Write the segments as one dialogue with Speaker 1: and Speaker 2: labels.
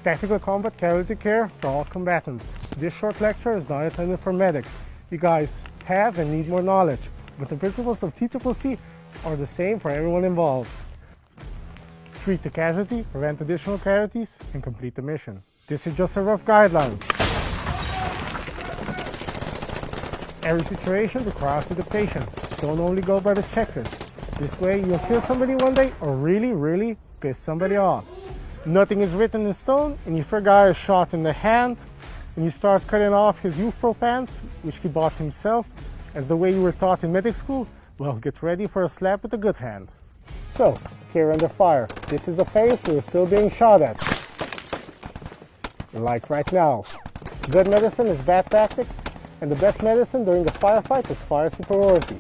Speaker 1: Tactical combat casualty care for all combatants. This short lecture is not intended for medics. You guys have and need more knowledge, but the principles of TCCC are the same for everyone involved. Treat the casualty, prevent additional casualties, and complete the mission. This is just a rough guideline. Every situation requires adaptation. Don't only go by the checklist. This way you'll kill somebody one day or really piss somebody off. Nothing is written in stone, and if a guy is shot in the hand and you start cutting off his UFPRO pants, which he bought himself, as the way you were taught in medic school, well, get ready for a slap with a good hand. So, care under fire. This is a phase where you're still being shot at. Like right now. Good medicine is bad tactics, and the best medicine during the firefight is fire superiority.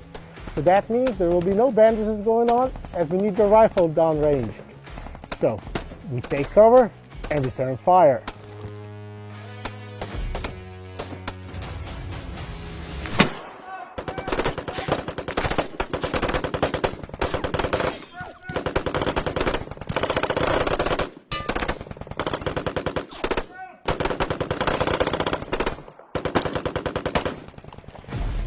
Speaker 1: So that means there will be no bandages going on, as we need the rifle downrange. So, we take cover and return fire.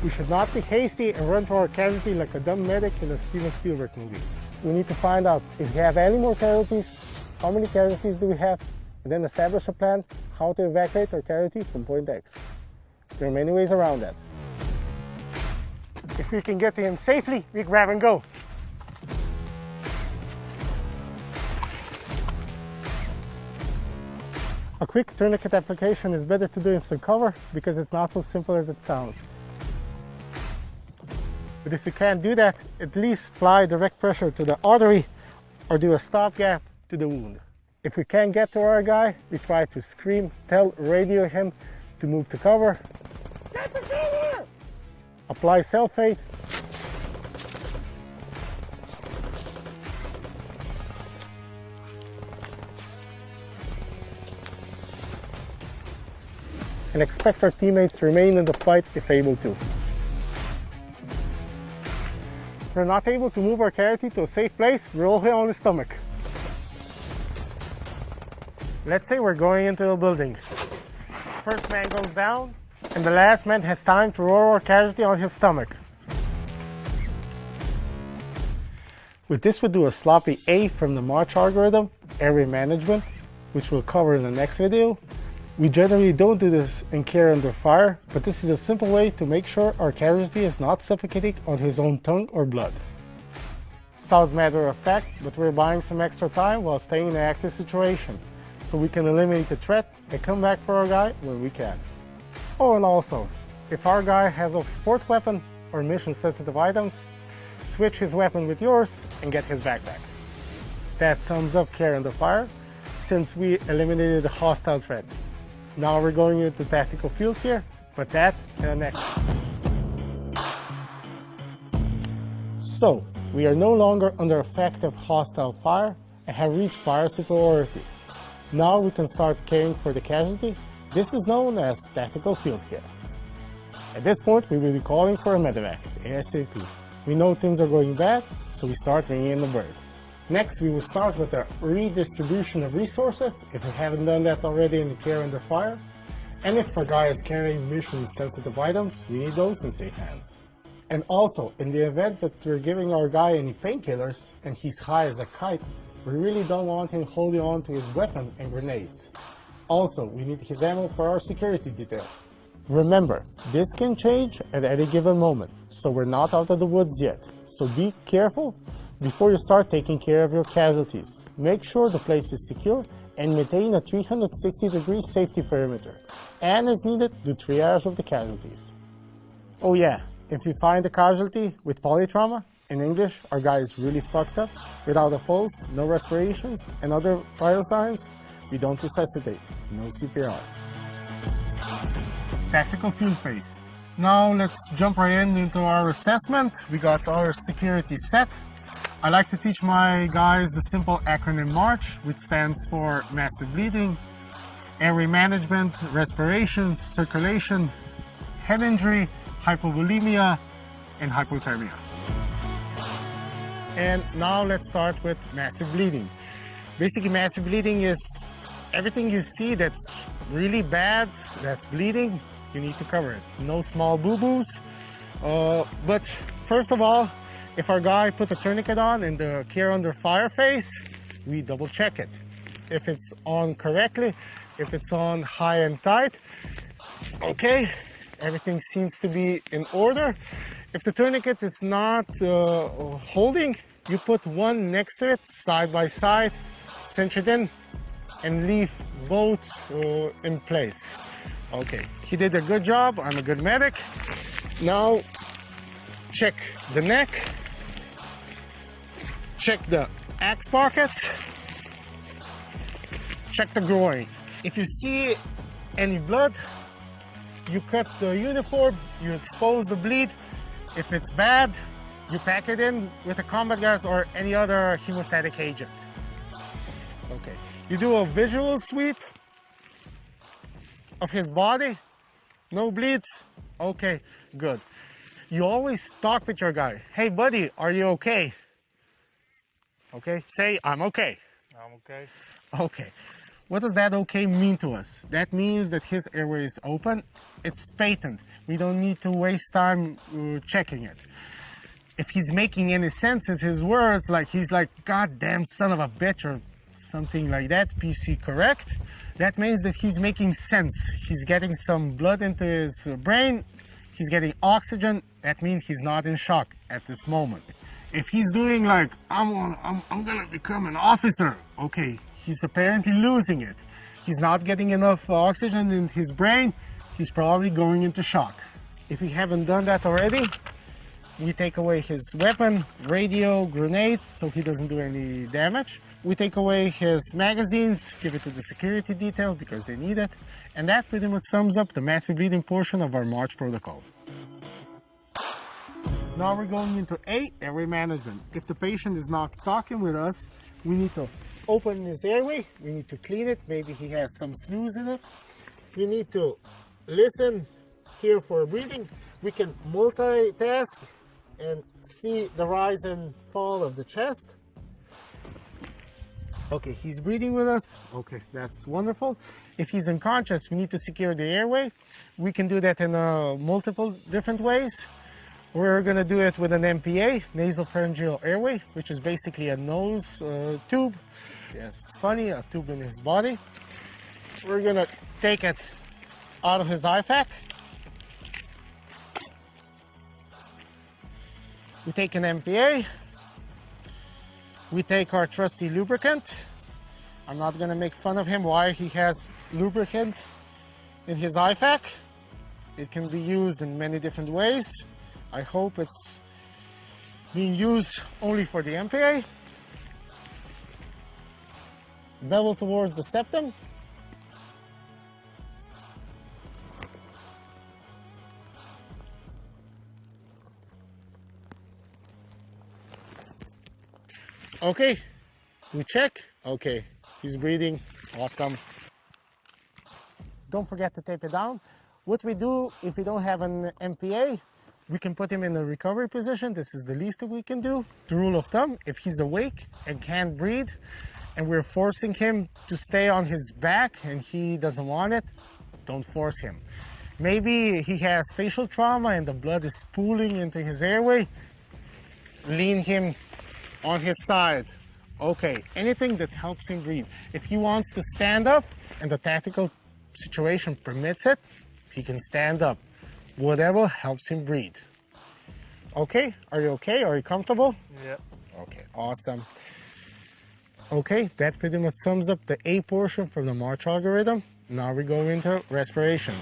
Speaker 1: We should not be hasty and run to our casualty like a dumb medic in a Steven Spielberg movie. We need to find out if we have any more casualties, how many casualties do we have, and then establish a plan how to evacuate our casualty from point X. There are many ways around that. If we can get to him safely, we grab and go. A quick tourniquet application is better to do in some cover because it's not so simple as it sounds. But if you can't do that, at least apply direct pressure to the artery or do a stopgap to the wound. If we can't get to our guy, we try to scream, radio him to move to cover. Get to cover! Apply sulfate. And expect our teammates to remain in the fight if able to. If we're not able to move our casualty to a safe place, roll him on his stomach. Let's say we're going into a building. First man goes down, and the last man has time to roll our casualty on his stomach. With this, we do a sloppy A from the M.A.R.C.H algorithm, area management, which we'll cover in the next video. We generally don't do this in care under fire, but this is a simple way to make sure our casualty is not suffocating on his own tongue or blood. Sounds matter of fact, but we're buying some extra time while staying in an active situation, so we can eliminate the threat and come back for our guy when we can. Oh, and also, if our guy has a sport weapon or mission-sensitive items, switch his weapon with yours and get his backpack. That sums up care under fire, since we eliminated the hostile threat. Now we're going into tactical field care, but that in the next. So, we are no longer under effective hostile fire and have reached fire superiority. Now we can start caring for the casualty. This is known as tactical field care. At this point, we will be calling for a medevac, ASAP. We know things are going bad, so we start ringing in the bird. Next, we will start with a redistribution of resources, if we haven't done that already in the care under fire. And if our guy is carrying mission-sensitive items, we need those in safe hands. And also, in the event that we're giving our guy any painkillers, and he's high as a kite, we really don't want him holding on to his weapon and grenades. Also, we need his ammo for our security detail. Remember, this can change at any given moment, so we're not out of the woods yet. So be careful before you start taking care of your casualties. Make sure the place is secure and maintain a 360-degree safety perimeter. And as needed, do triage of the casualties. Oh yeah, if you find a casualty with polytrauma, in English, our guy is really fucked up, without a pulse, no respirations, and other vital signs, we don't resuscitate, no CPR. Tactical field phase. Now let's jump right into our assessment. We got our security set. I like to teach my guys the simple acronym M.A.R.C.H, which stands for massive bleeding, area management, respirations, circulation, head injury, hypovolemia, and hypothermia. And now let's start with massive bleeding. Basically, massive bleeding is Everything you see that's really bad, that's bleeding, you need to cover it. No small boo-boos. But first of all, if our guy put a tourniquet on in the care under fire phase, we double check it. If it's on correctly, if it's on high and tight, okay, everything seems to be in order. If the tourniquet is not holding, you put one next to it, side by side, cinch it in, and leave both in place. Okay, he did a good job. I'm a good medic. Now, check the neck, check the axe pockets, check the groin. If you see any blood, you cut the uniform, you expose the bleed. If it's bad, you pack it in with a combat gas or any other hemostatic agent. Okay, you do a visual sweep of his body, no bleeds, okay, good. You always talk with your guy. Hey buddy, are you okay? Okay, say I'm okay.
Speaker 2: I'm okay.
Speaker 1: Okay. What does that okay mean to us? That means that his airway is open, it's patent. We don't need to waste time checking it. If he's making any sense in his words, like he's like, goddamn son of a bitch or something like that, PC correct, that means that he's making sense. He's getting some blood into his brain, he's getting oxygen, that means he's not in shock at this moment. If he's doing like, I'm gonna become an officer, okay, he's apparently losing it. He's not getting enough oxygen in his brain, he's probably going into shock. If we haven't done that already, we take away his weapon, radio, grenades, so he doesn't do any damage. We take away his magazines, give it to the security detail because they need it. And that pretty much sums up the massive bleeding portion of our M.A.R.C.H protocol. Now we're going into A, airway management. If the patient is not talking with us, we need to open his airway, we need to clean it, maybe he has some snooze in it. We need to listen here for breathing. We can multitask and see the rise and fall of the chest. Okay, he's breathing with us. Okay, that's wonderful. If he's unconscious, we need to secure the airway. We can do that in multiple different ways. We're gonna do it with an MPA, nasopharyngeal airway, which is basically a nose tube. Yes, it's funny, a tube in his body. We're gonna take it out of his IFAC. We take an MPA. We take our trusty lubricant. I'm not gonna make fun of him why he has lubricant in his IFAC. It can be used in many different ways. I hope it's being used only for the MPA. Bevel towards the septum. Okay, we check. Okay, he's breathing. Awesome. Don't forget to tape it down. What we do if we don't have an MPA, we can put him in a recovery position. This is the least that we can do. The rule of thumb, if he's awake and can't breathe and we're forcing him to stay on his back and he doesn't want it, don't force him. Maybe he has facial trauma and the blood is pooling into his airway. Lean him on his side. Okay, anything that helps him breathe. If he wants to stand up and the tactical situation permits it, he can stand up. Whatever helps him breathe. Okay, are you okay? Are you comfortable?
Speaker 2: Yep.
Speaker 1: Okay, awesome. Okay, that pretty much sums up the A portion from the M.A.R.C.H algorithm. Now we go into respiration.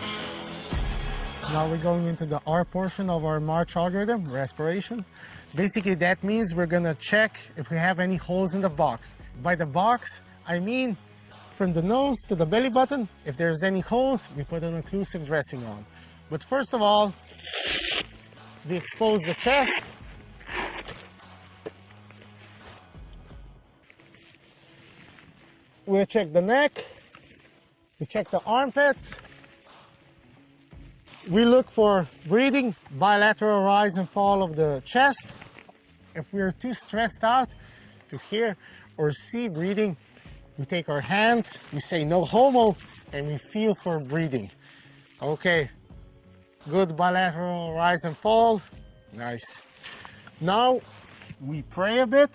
Speaker 1: Now we're going into the R portion of our M.A.R.C.H algorithm, respiration. Basically, that means we're gonna check if we have any holes in the box. By the box, I mean from the nose to the belly button. If there's any holes, we put an occlusive dressing on. But first of all, we expose the chest. We'll check the neck. We check the armpits. We look for breathing, bilateral rise and fall of the chest. If we're too stressed out to hear or see breathing, We take our hands, we say no homo, and we feel for breathing. Okay, good bilateral rise and fall. Nice. Now we pray a bit.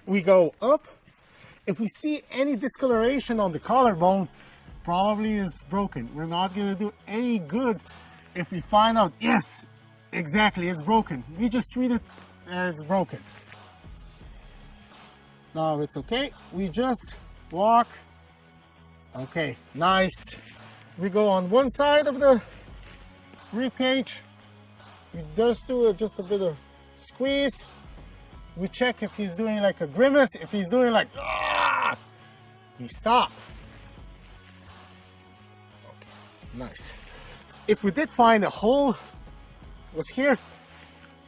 Speaker 1: We go up. If we see any discoloration on the collarbone, probably is broken. We're not going to do any good if we find out, yes, exactly, it's broken. We just treat it as broken. Now it's okay. We just walk. Okay, nice. We go on one side of the rib cage. We just do just a bit of squeeze. We check if he's doing like a grimace. If he's doing like, ah, we stop. Okay, nice. If we did find a hole was here,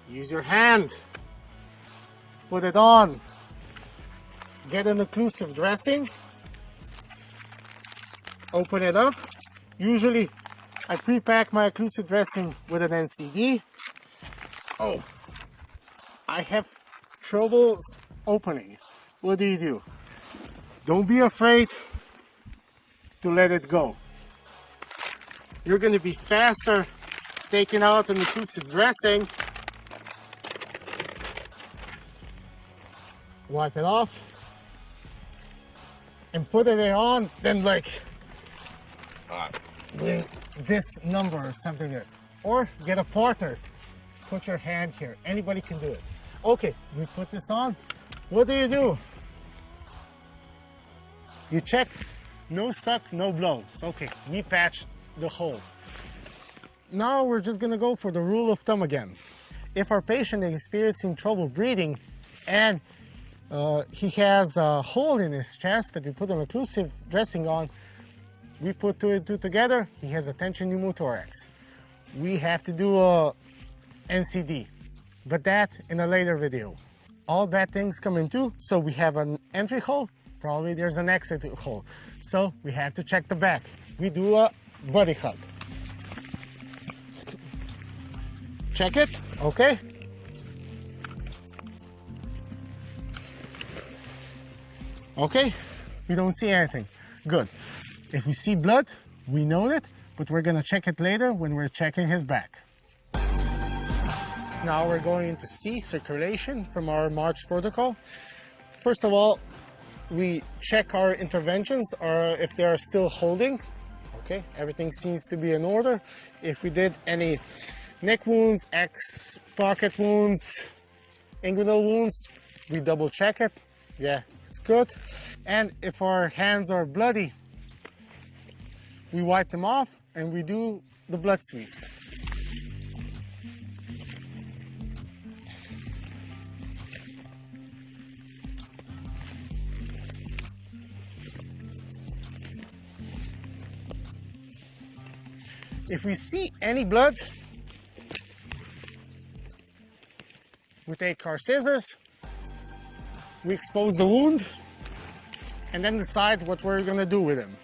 Speaker 1: use your hand. Put it on. Get an occlusive dressing. Open it up. Usually I pre-pack my occlusive dressing with an NCD. Oh, I have troubles opening. What do? Don't be afraid to let it go. You're going to be faster taking out an occlusive dressing. Wipe it off and put it on, then like this number or something like that. Or get a partner. Put your hand here. Anybody can do it. Okay, we put this on. What do? You check. No suck, no blows. Okay, we patched the hole. Now we're just gonna go for the rule of thumb again. If our patient is experiencing trouble breathing and he has a hole in his chest that we put an occlusive dressing on, we put two and two together, he has a tension pneumothorax. We have to do a NCD, but that in a later video. All bad things come in two, so we have an entry hole, probably there's an exit hole. So we have to check the back. We do a body hug. Check it, okay? Okay, we don't see anything. Good. If we see blood, we know it, but we're gonna check it later when we're checking his back. Now we're going to see circulation from our M.A.R.C.H protocol. First of all, we check our interventions if they are still holding. Okay, everything seems to be in order. If we did any neck wounds, pocket wounds, inguinal wounds, we double check it. Yeah, it's good. And if our hands are bloody, we wipe them off and we do the blood sweeps. If we see any blood, we take our scissors, we expose the wound, and then decide what we're gonna do with him.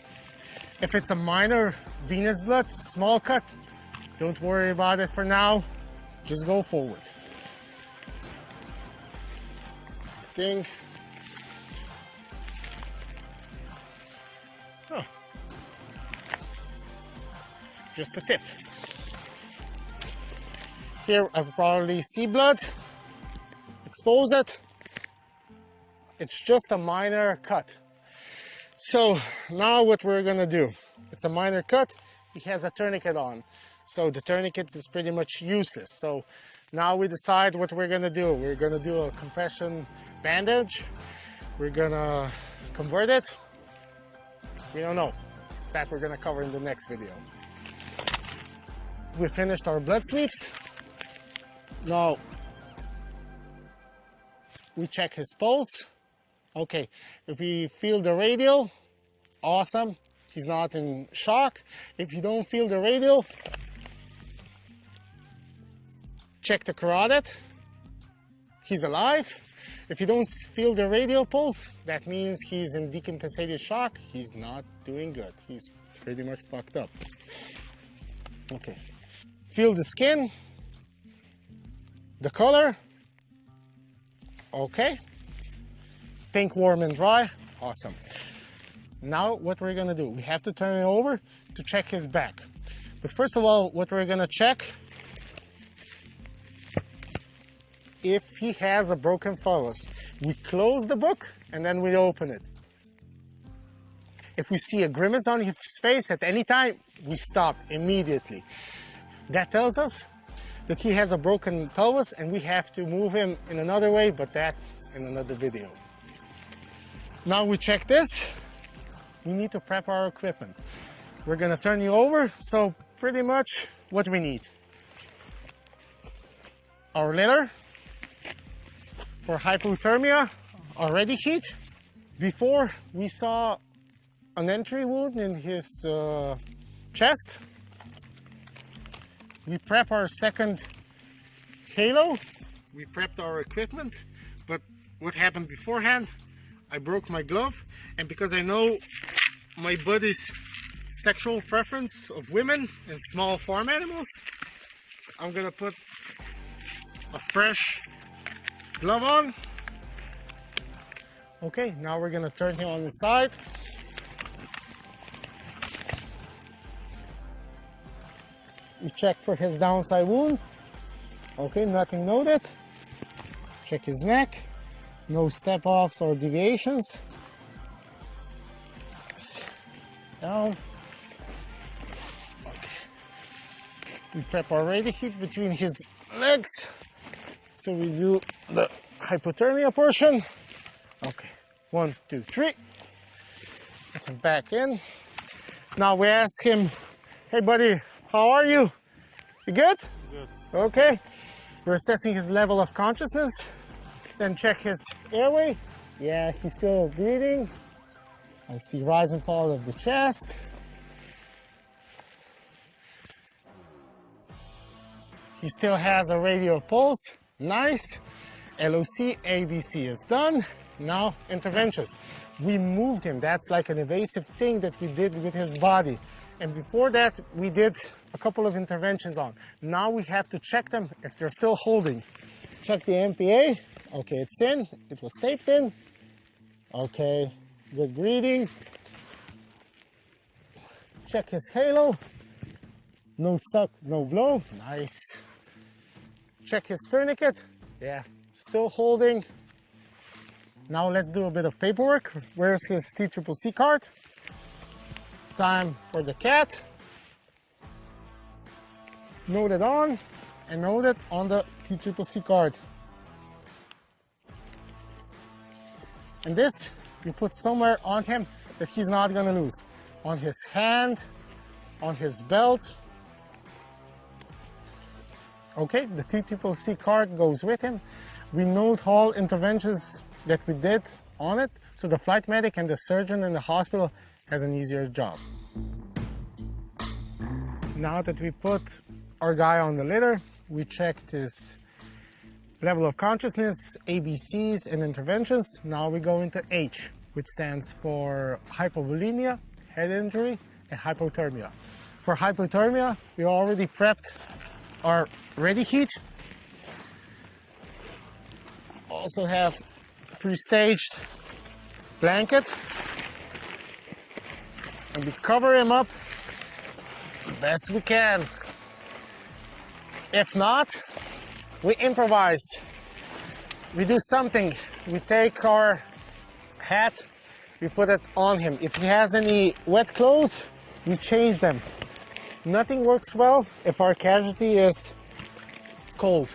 Speaker 1: If it's a minor venous blood, small cut, don't worry about it for now, just go forward. Think. Oh. Just the tip. Here I probably see blood, expose it. It's just a minor cut. So now what we're gonna do, it's a minor cut, he has a tourniquet on. So the tourniquet is pretty much useless. So now we decide what we're gonna do. We're gonna do a compression bandage. We're gonna convert it. We don't know. That we're gonna cover in the next video. We finished our blood sweeps. Now we check his pulse. Okay, if we feel the radial, awesome, he's not in shock. If you don't feel the radial, check the carotid, he's alive. If you don't feel the radial pulse, that means he's in decompensated shock, he's not doing good, he's pretty much fucked up. Okay, feel the skin, the color, okay. think warm and dry. Awesome. Now what we're gonna do, we have to turn it over to check his back. But first of all, what we're gonna check, if he has a broken thallus. We close the book and then we open it. If we see a grimace on his face at any time, we stop immediately. That tells us that he has a broken pelvis and we have to move him in another way, but that in another video. Now we check this. We need to prep our equipment. We're gonna turn you over, so pretty much what we need. Our litter for hypothermia, our ready heat. Before we saw an entry wound in his chest. We prep our second halo. We prepped our equipment, but what happened beforehand, I broke my glove, and because I know my buddy's sexual preference of women and small farm animals, I'm gonna put a fresh glove on. Okay, now we're gonna turn him on the side. We check for his downside wound. Okay, nothing noted. Check his neck. No step-offs or deviations. Down. Okay. We prep our ready heat between his legs. So we do the hypothermia portion. Okay, 1, 2, 3. Put him back in. Now we ask him, hey buddy, how are you? You good?
Speaker 2: Good.
Speaker 1: Okay. We're assessing his level of consciousness. Then check his airway. Yeah, he's still breathing. I see rise and fall of the chest. He still has a radial pulse. Nice. LOC, ABC is done. Now interventions. We moved him. That's like an evasive thing that we did with his body. And before that, we did a couple of interventions on. Now we have to check them if they're still holding. Check the MPA. Okay, it's in. It was taped in. Okay, good breathing. Check his halo. No suck, no blow. Nice. Check his tourniquet. Yeah, still holding. Now let's do a bit of paperwork. Where's his C.C.C card? Time for the cat. Noted on and noted on the C.C.C card. And this you put somewhere on him that he's not gonna lose. On his hand, on his belt. Okay, the C.C.C card goes with him. We note all interventions that we did on it, so the flight medic and the surgeon in the hospital has an easier job. Now that we put our guy on the litter, we checked his level of consciousness, ABCs and interventions. Now we go into H, which stands for hypovolemia, head injury, and hypothermia. For hypothermia, we already prepped our ready heat. Also have pre-staged blanket, and we cover him up the best we can. If not, we improvise. We do something. We take our hat, we put it on him. If he has any wet clothes, we change them. Nothing works well if our casualty is cold.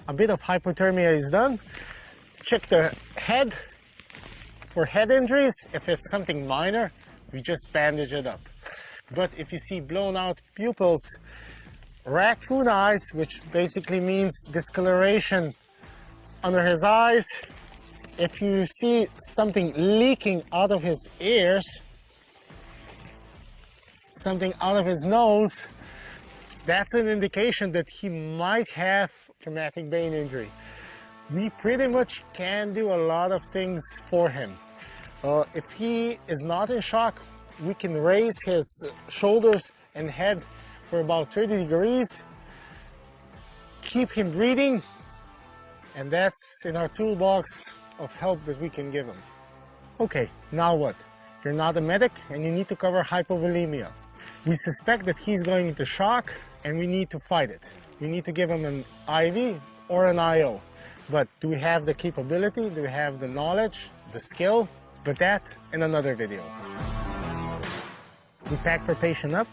Speaker 1: A bit of hypothermia is done. Check the head for head injuries. If it's something minor, we just bandage it up. But if you see blown out pupils, raccoon eyes, which basically means discoloration under his eyes, if you see something leaking out of his ears, something out of his nose, that's an indication that he might have traumatic brain injury. We pretty much can do a lot of things for him. If he is not in shock, we can raise his shoulders and head for about 30 degrees, keep him breathing, and that's in our toolbox of help that we can give him. Okay, now what? You're not a medic and you need to cover hypovolemia. We suspect that he's going into shock and we need to fight it. We need to give him an IV or an IO. But do we have the capability? Do we have the knowledge, the skill? But that in another video. We packed our patient up,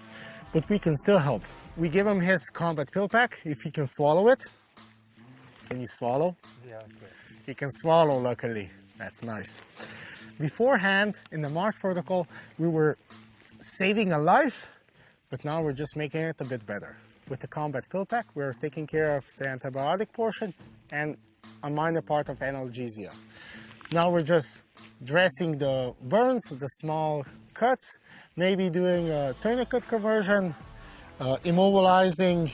Speaker 1: but we can still help. We give him his combat pill pack, if he can swallow it. Can you swallow?
Speaker 2: Yeah, okay.
Speaker 1: He can swallow, luckily. That's nice. Beforehand, in the M.A.R.C.H protocol, we were saving a life, but now we're just making it a bit better. With the combat pill pack, we're taking care of the antibiotic portion and a minor part of analgesia. Now we're just dressing the burns, the small cuts, maybe doing a tourniquet conversion, immobilizing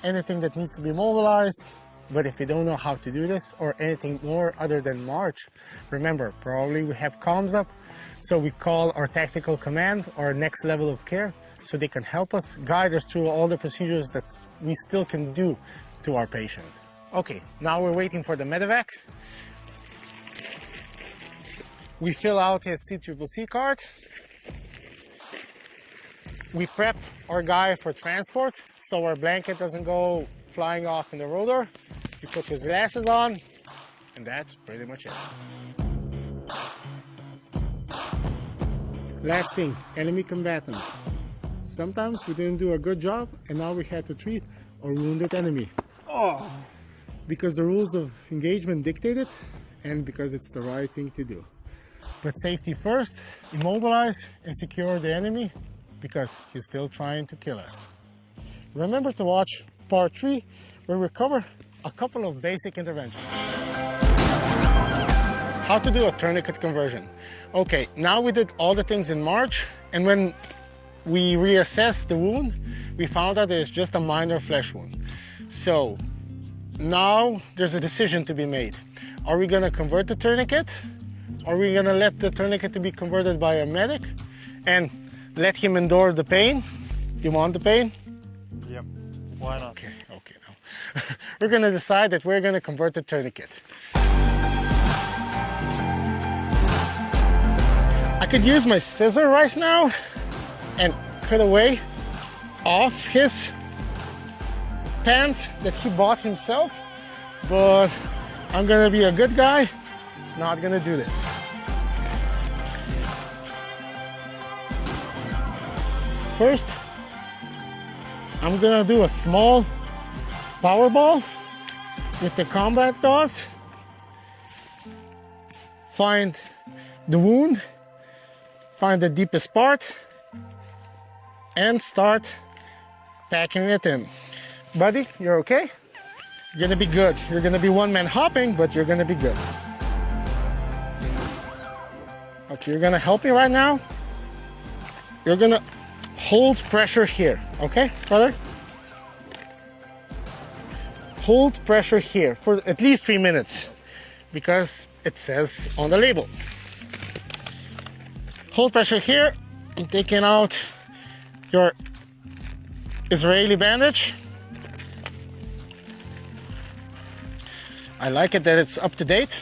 Speaker 1: anything that needs to be immobilized. But if you don't know how to do this or anything more other than M.A.R.C.H, remember, probably we have comms up, so we call our tactical command, our next level of care, so they can help us, guide us through all the procedures that we still can do to our patient. Okay, now we're waiting for the medevac. We fill out his C.C.C card. We prep our guy for transport, so our blanket doesn't go flying off in the rotor. We put his glasses on, and that's pretty much it. Last thing, enemy combatant. Sometimes we didn't do a good job, and now we had to treat our wounded enemy. Oh! Because the rules of engagement dictate it, and because it's the right thing to do. But safety first, immobilize and secure the enemy, because he's still trying to kill us. Remember to watch part 3, where we cover a couple of basic interventions. How to do a tourniquet conversion. Okay, now we did all the things in M.A.R.C.H, and when we reassessed the wound, we found out it's just a minor flesh wound. So now there's a decision to be made. Are we gonna convert the tourniquet? Are we gonna let the tourniquet to be converted by a medic and let him endure the pain? You want the pain?
Speaker 2: Yep, why not?
Speaker 1: Okay, now. We're gonna decide that we're gonna convert the tourniquet. I could use my scissor right now and cut away off his pants that he bought himself, but I'm gonna be a good guy, not gonna do this. First, I'm gonna do a small power ball with the combat gauze. Find the wound, find the deepest part, and start packing it in. Buddy, you're okay? You're gonna be good. You're gonna be one-man hopping, but you're gonna be good. Okay, you're gonna help me right now. You're gonna hold pressure here, okay, brother? Hold pressure here for at least 3 minutes, because it says on the label. Hold pressure here. I'm taking out your Israeli bandage. I like it that it's up to date.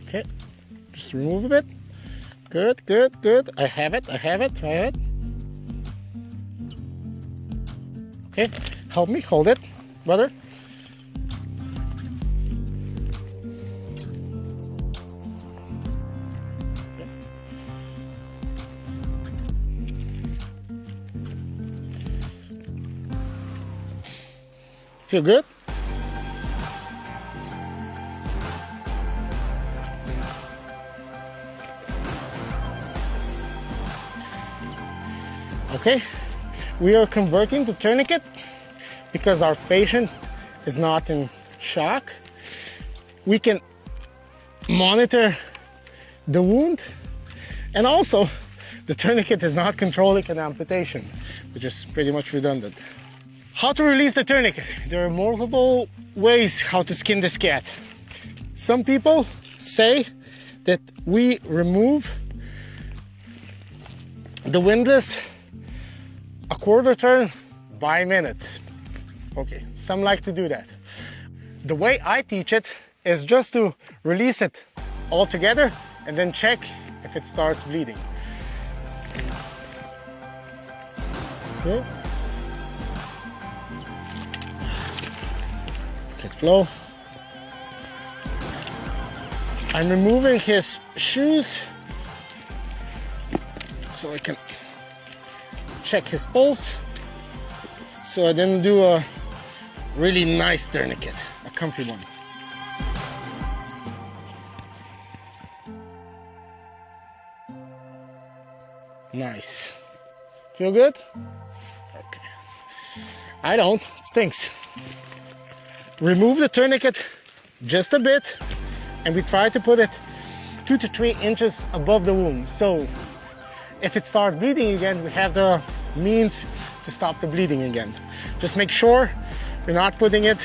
Speaker 1: Okay, just remove a bit. Good, good, good. I have it. Okay, help me hold it, brother. Feel good? Okay, we are converting the tourniquet because our patient is not in shock. We can monitor the wound, and also the tourniquet is not controlling an amputation, which is pretty much redundant. How to release the tourniquet? There are multiple ways how to skin this cat. Some people say that we remove the windlass a quarter turn by minute. Okay, some like to do that. The way I teach it is just to release it all together and then check if it starts bleeding. Okay. Let flow. I'm removing his shoes so I can check his pulse. So I didn't do a really nice tourniquet, a comfy one. Nice. Feel good? Okay. I don't, it stinks. Remove the tourniquet just a bit, and we try to put it 2 to 3 inches above the wound. So if it starts bleeding again, we have the means to stop the bleeding again. Just make sure you're not putting it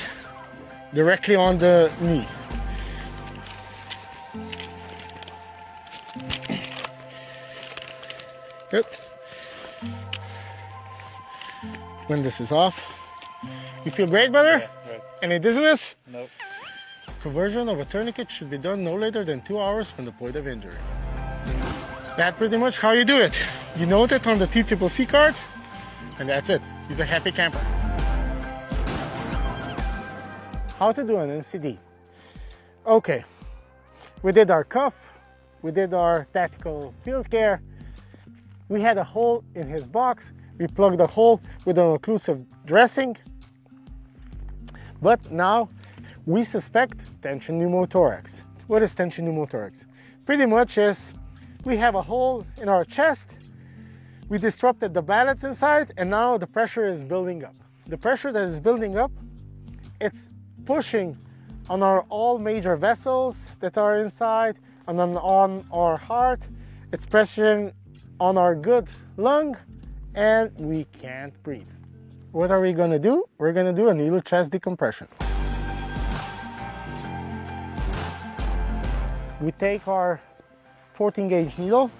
Speaker 1: directly on the knee. Good. When this is off, you feel great, brother?
Speaker 2: Yeah, right.
Speaker 1: Any dizziness?
Speaker 2: Nope.
Speaker 1: Conversion of a tourniquet should be done no later than 2 hours from the point of injury. That's pretty much how you do it. You note it on the C.D.C card, and that's it. He's a happy camper. How to do an NCD. Okay, we did our cuff, we did our tactical field care. We had a hole in his box. We plugged the hole with an occlusive dressing. But now we suspect tension pneumothorax. What is tension pneumothorax? Pretty much is we have a hole in our chest. We disrupted the balance inside, and now the pressure is building up. The pressure that is building up, it's pushing on all major vessels that are inside, and on our heart. It's pressuring on our good lung, and we can't breathe. What are we gonna do? We're gonna do a needle chest decompression. We take our 14 gauge needle,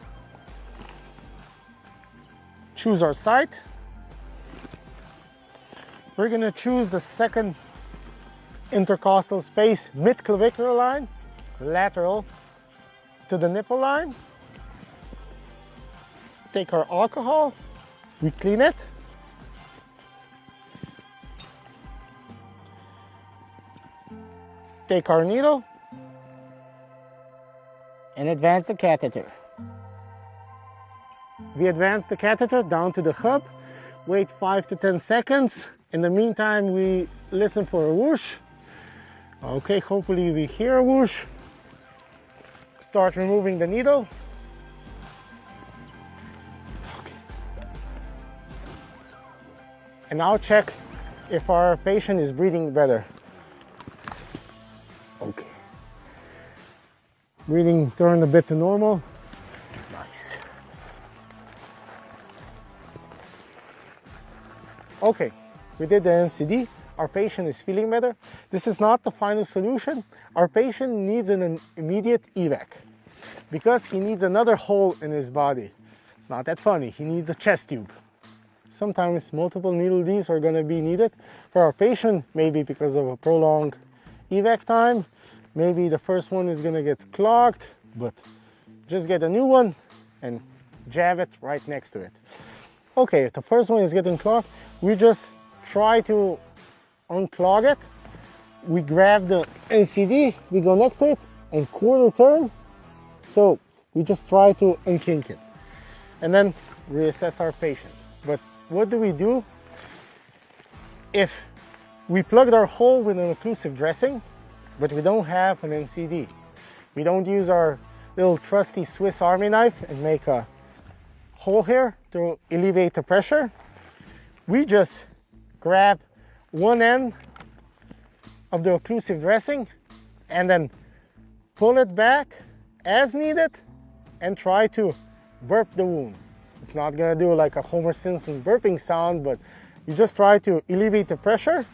Speaker 1: choose our site. We're gonna choose the second intercostal space, mid-clavicular line, lateral to the nipple line. Take our alcohol, we clean it. Take our needle and advance the catheter. We advance the catheter down to the hub, wait 5 to 10 seconds. In the meantime, we listen for a whoosh. Okay, hopefully we hear a whoosh. Start removing the needle. Okay. And now check if our patient is breathing better. Okay. Breathing turned a bit to normal. Nice. Okay, we did the NCD. Our patient is feeling better. This is not the final solution. Our patient needs an immediate evac because he needs another hole in his body. It's not that funny. He needs a chest tube. Sometimes multiple needle Ds are going to be needed for our patient, maybe because of a prolonged evac time. Maybe the first one is going to get clogged, but just get a new one and jab it right next to it. Okay, if the first one is getting clogged, we just try to unclog it. We grab the NCD, we go next to it and quarter turn. So we just try to unkink it and then reassess our patient. But what do we do if we plugged our hole with an occlusive dressing, but we don't have an NCD? We don't use our little trusty Swiss Army knife and make a hole here to alleviate the pressure. We just grab one end of the occlusive dressing and then pull it back as needed and try to burp the wound. It's not gonna do like a Homer Simpson burping sound, but you just try to alleviate the pressure.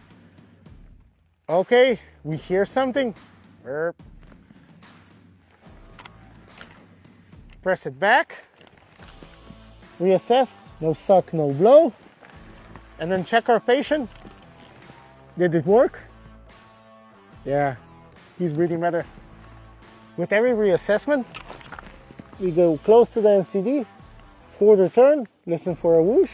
Speaker 1: Okay, we hear something, burp. Press it back, reassess, no suck, no blow, and then check our patient. Did it work? Yeah, he's breathing better. With every reassessment, we go close to the NCD, quarter turn, listen for a whoosh.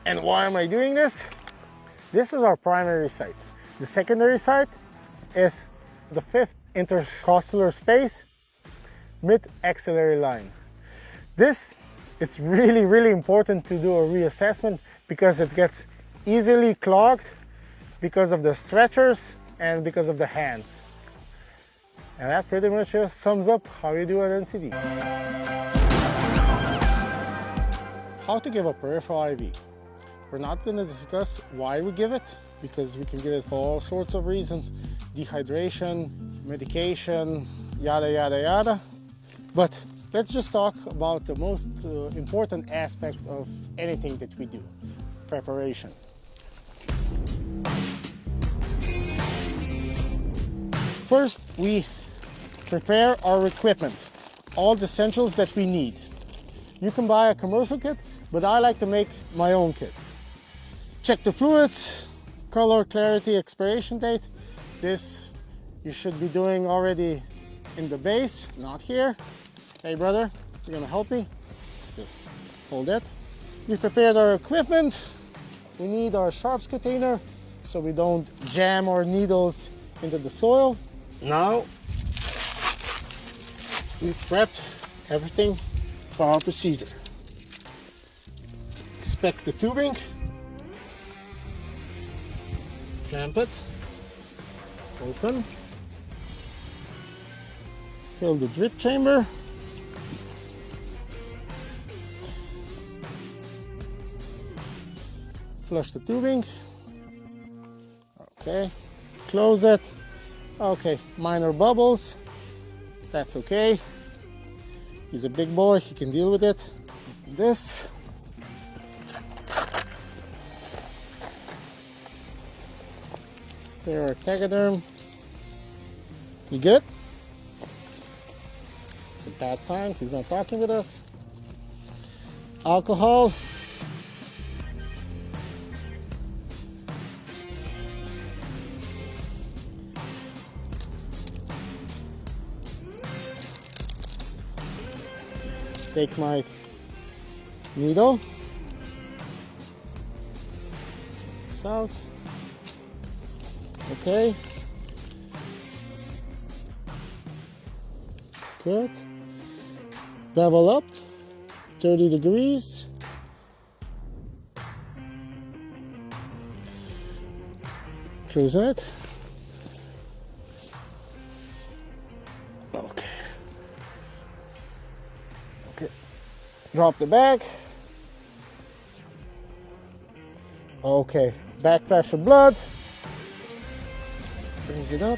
Speaker 1: And why am I doing this? This is our primary sight. The secondary sight is the 5th intercostal space, mid-axillary line. This, it's really important to do a reassessment because it gets easily clogged because of the stretchers and because of the hands. And that pretty much sums up how you do an NCD. How to give a peripheral IV. We're not going to discuss why we give it, because we can give it for all sorts of reasons. Dehydration, medication, yada yada yada. But let's just talk about the most important aspect of anything that we do. Preparation. First, we prepare our equipment, all the essentials that we need. You can buy a commercial kit, but I like to make my own kits. Check the fluids, color, clarity, expiration date. This you should be doing already in the base, not here. Hey brother, you're gonna help me? Just hold it. We prepared our equipment. We need our sharps container so we don't jam our needles into the soil. Now, we prepped everything for our procedure. Inspect the tubing. Clamp it. Open. Fill the drip chamber. Flush the tubing. Okay. Close it. Okay, minor bubbles. That's okay. He's a big boy, he can deal with it. This. There are tegaderm. You good? It's a bad sign, he's not talking with us. Alcohol. Take my needle, south, okay, good, bevel up, 30 degrees, close it, okay. Drop the bag. Okay, backflash of blood. Brings it up.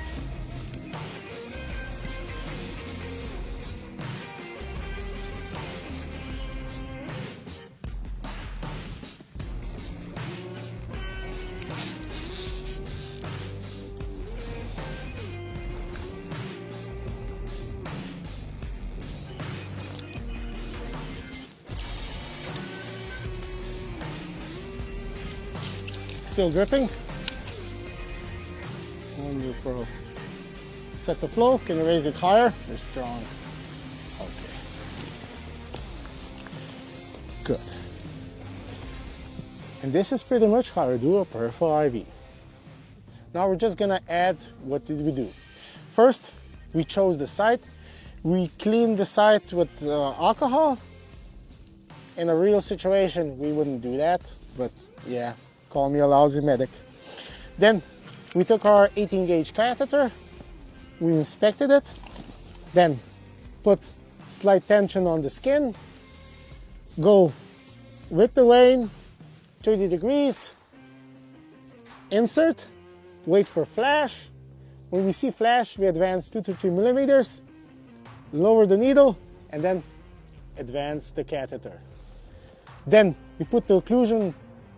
Speaker 1: Still gripping. Wonderful. Set the flow. Can you raise it higher? You're strong. Okay. Good. And this is pretty much how I do a peripheral IV. Now we're just gonna add, what did we do? First, we chose the site. We cleaned the site with alcohol. In a real situation, we wouldn't do that, but yeah. Call me a lousy medic. Then we took our 18 gauge catheter, we inspected it, then put slight tension on the skin, go with the vein, 30 degrees, insert, wait for flash. When we see flash, we advance 2 to 3 millimeters, lower the needle, and then advance the catheter. Then we put the occlusion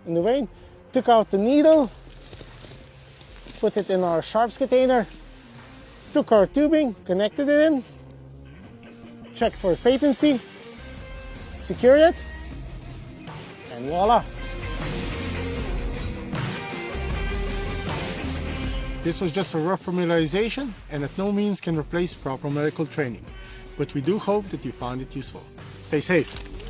Speaker 1: in the vein, took out the needle, put it in our sharps container, took our tubing, connected it in, checked for patency, secured it, and voila. This was just a rough familiarization and at no means can replace proper medical training, but we do hope that you found it useful. Stay safe!